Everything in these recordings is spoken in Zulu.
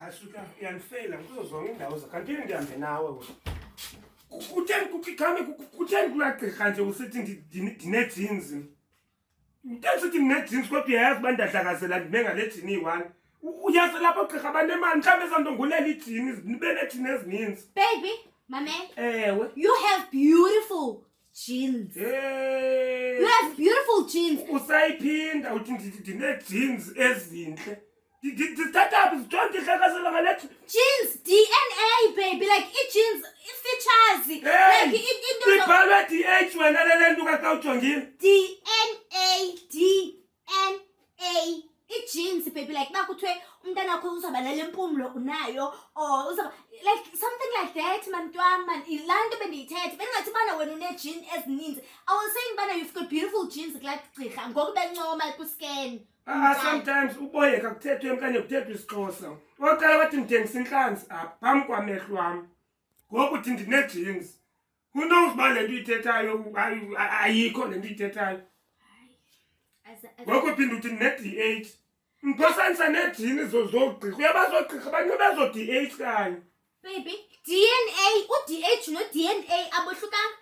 asuka uyanifeyila kuzo zonke indawo zakanti ndihambe nawe wena. Kutheni kulaa gqirha nje usithi ndine-jeans? Kutheni sithi ndine-jeans kodwa uyayazi uba ndahlakazela ndime ngale jini iyi-1? Uyazi lapho gqirha banemali mhlawumbi ezandongulela iijini nibe neejini ezininzi. Baby, mame. Ewe. You have beautiful jeans. You have beautiful jeans. Usayiphinda uthi ndine-jeans ezintle. Ndithatha phi zijonge ndihlakazela ngale jeans, DNA, baby. Like i-jeans, i-features. Like ibhalwe DH wena lele nto kakawujongile. DNA. I-jeans, baby. Like nakuthiwe umntana wakho uzaba nale mpumlo unayo or uzaba like something like that, mantwana man. Ilaa nto bendiyithethe bendingathi bana wena une-jean ezininzi. I was saying bana you've got beautiful jeans kulaa gqirha ngoku bencoma kwiscan. Sometimes uboyeka kuthethwe okanye kuthethwe isiXhosa. Oqala bathi ndithengisa intlanzi apha phambi kwamehlo wam. Ngoku uthi ndine-jeans. Who knows uba le nto uyithethayo ayikho le nto uyithethayo. Ngoku uphinda uthi ndine-DH. Mphosanisa neejini zogqirha. Uyabazi oogqirha banxibe zo DH kanye. Baby, DNA, u-DH no-DNA abohlukanga.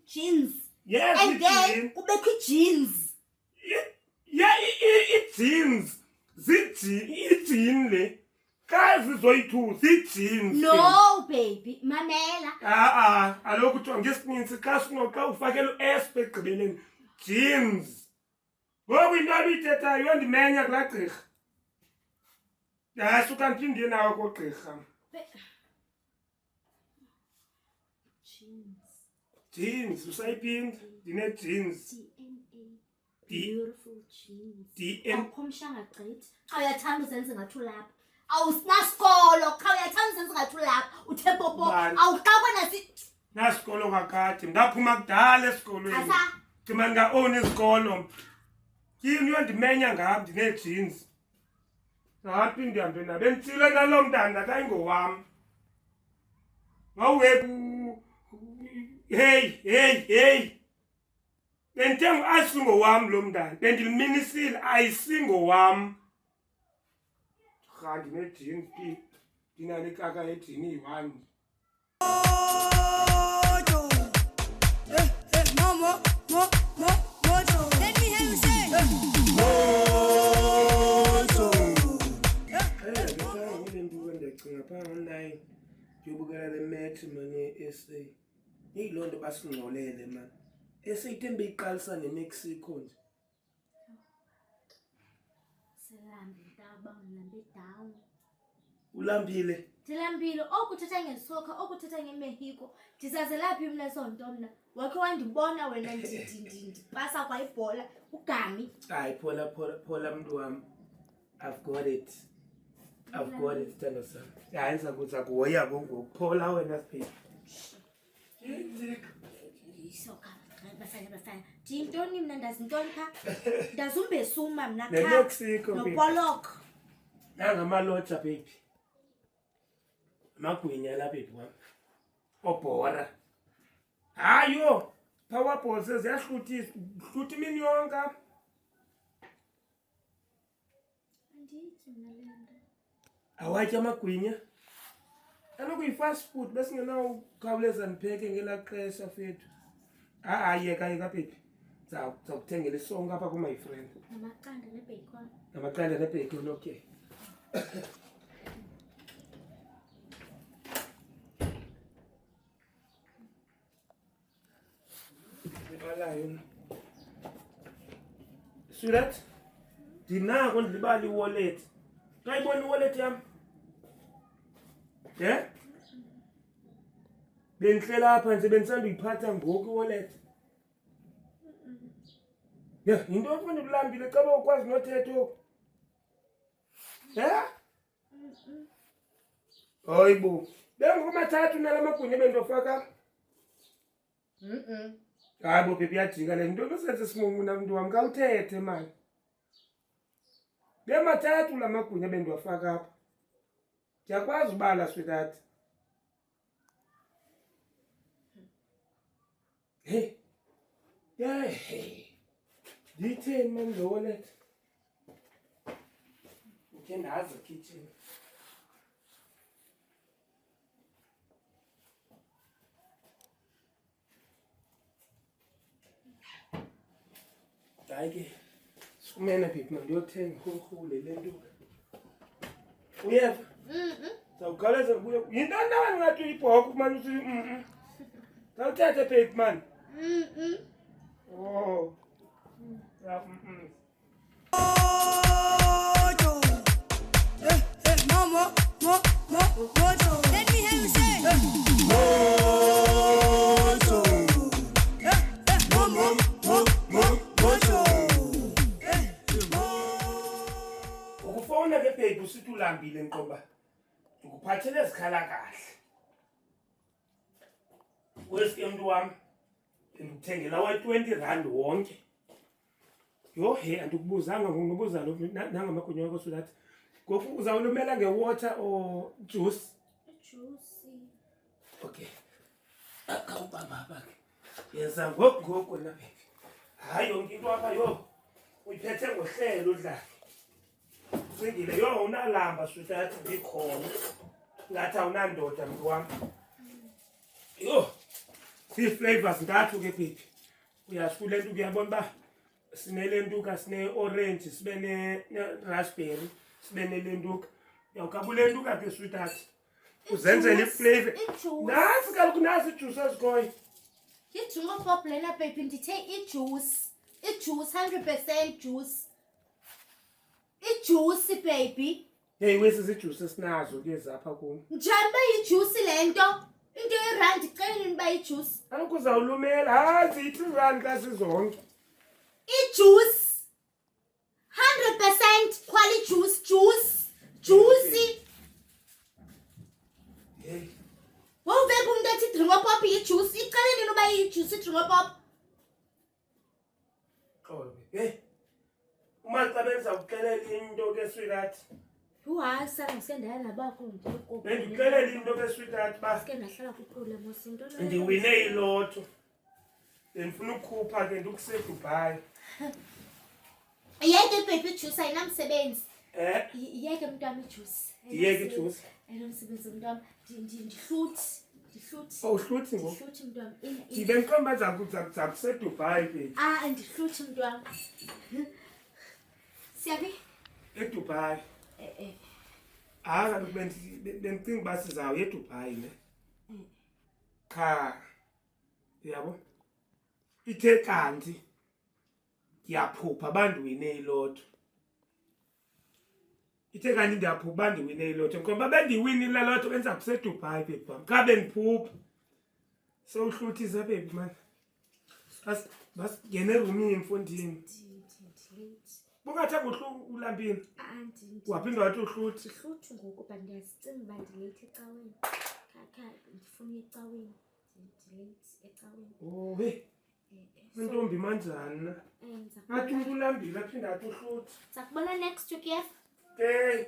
Jeans. Yes, and then kubekho i-jeans. Yeah, i-jeans. Ijini le. Xa zizoyi-2 zii-jeans. No, baby, mamela. Aloku kuthiwa ngesininzi xa sinoxa ufakela u-S ekugqibeleni. Jeans. Ngoku into abuyithethayo yondimenya kulaa gqirha. Suka ndiphinde nawe kogqirha. Jeans, usayiphinda. Ndine-jeans. Beautiful jeans. DNA. Awukhomshanga gqithi. Xa uyathanda uzenze ngathi ulapha. Awusinasikolo. Xa uyathanda uzenze ngathi ulapha. Uthe popo. Awuxakwe nasikolo kakade. Ndaphuma kudala esikolweni. Ndima ndinga-own isikolo. Yini yondimenya ngam ndine-jeans. Ngathi ndihambe na bendithile naloo mntana kayingowam. Ngawuweku hey. Bendithe ayisingowam lo mntana. Bendiliminisile ayisingowam. Ndine-jeans phi. Ndinale kaka yejini iyi-1. Let me hear you say. Ndicinga phaa online ndiyobukela le match manye e-SA. Yiloo nto basingxolele mani. SA ithembe iqalisa neMexico nje. Ulambile. Ndilambile okuthetha ngesoka okuthetha ngeMexico. Ndizazela phi mna sonto mna? Wakhe wandibona wena ndipasa kwa ibhola ugami. Hayi phola mntu wam. I've got it sithando sam. Hayi ndiza kuhoya ngokuphola wena siphila. Isoka bafana. Ndiyintoni mna ndazintoni pha? Ndazumbesuma mna pha. NeMexico Nopolok. Nangamaloja baby. Amagwinya la baby wam. Obhora. Hayo, powerball ziyahluthisa. Hluthi imini yonke. Andithi mna le nto. Awatya amagwinya. Kaloku yi-fast food besingenawukhawuleza ndipheke ngelaa xesha fethu. Yeka baby. Ndizawukuthengela isonka apha kuma friend. Namaqanda nebacon okay. Alayo. Sweetheart, ndinako ndilibala i-wallet. Xa ibona i-wallet yam? Bendihlela apha nje bendisanduyiphatha ngoku i-wallet. Yinto ofuna ulambile xa ukwazi nothetha oku. Hayibo. Bengokumathathu nala magwinya bendofaka. Hayi bo baby yajika le nto nosenze simungu namntu wam kawuthethe mani. Bemathathu la magwinya bendiwafaka apha. Ndiyakwazi ubala sweetheart. Hey. Ndiyitheni mani lo wallet? ke ndazi kitchen. Hayi ke sikumene babe mandiyothenga urhule le nto. Uyeva? Zawukhawuleza kuyo. Yintoni nawe ngathi uyibhoka manje uthi Zawuthethe babe man. Oh. Ja, Mojo. Let me hear you say. ukufowuna ke babe usithi ulambile nqoba. Ukuphathele ezikhala kahle. Wesike umuntu wami ngikuthengela wa-R20 wonke. Yo he andikubuzanga ngokubuza lo nangamagunya wakho so that ngoku uzawulumela ngewater or juice. Juicy. Okay. Akawubamba apha ke. Yenza ngoku wena baby. Hayi yonke into apha yo. Uyiphethe ngohlelo udlala. Singile yo unalamba sweetheart ngikhona. Ngathi awunandoda mntu wami. Yo. Flavors ntathu ke baby. Uyasifuna lento kuyabona ba sinelentuka sine orange sibe ne raspberry sibe nelentuka. Yawukabulentuka ke sweetheart. Uzenzele iflavor. Nasi kaloku nasi ijuice ezikhoyo. Yidringo pop lena baby ndithe ijuice. Ijuice 100% juice. Ijuice baby. Hey wesi ijuice esinazo ke zapha kum. Njamba ijuice lento. Into erand icela niba ijuice. Aloku uzawulumela hazi ithi kasi zonke. Ijuice 100% quality juicy. Hey. Wawuveka umuntu ethi dringo pop ijuice. Icela nini uba ijuice dringo pop? Xolo hey. Uma xa benza ukuxelela into ke sweetheart. Uhayi sangisendaya nabakho ngikho. Bendixelela into ke sweetheart ba Sike ngahlala kuqule mosinto lo. ndiwine iloto. Bendifuna ukukhupha ke ndikuse Dubai. Yeke baby juice ayinamsebenzi. Yeke mntwana ijuice. Yeke ijuice. Ayinamsebenzi mntwana. Ndihluthi. Oh uhluthi ngoku. Ndihluthi mntwana. Ndibe ngiqomba za kuse Dubai baby. Ndihluthi mntwana. Siyabi? EDubai. Kaloku bendicinga uba sizawuya eDubai ne. Cha. Yabo. Ithe kanti ndiyaphupha bandiwine iloto. Ithe kanti ndiyaphupha bandiwine iloto. Ngoba bendiwinile iloto benza kuseDubai baby bam. Cha bendiphupha. So uhluthisa baby man. Bas ngene room emfondini. Bungathanga ulambini. Waphinda wathi uhluthi. Hluthi ngoku ba ndiyazicinga uba ndilate ecaweni. Kha ndifuna ecaweni. Ndilate ecaweni. Oh hey. Intombi manjani na? Athi umuntu ulambile aphinda athi uhluthi. Sakubona next week yes? Okay.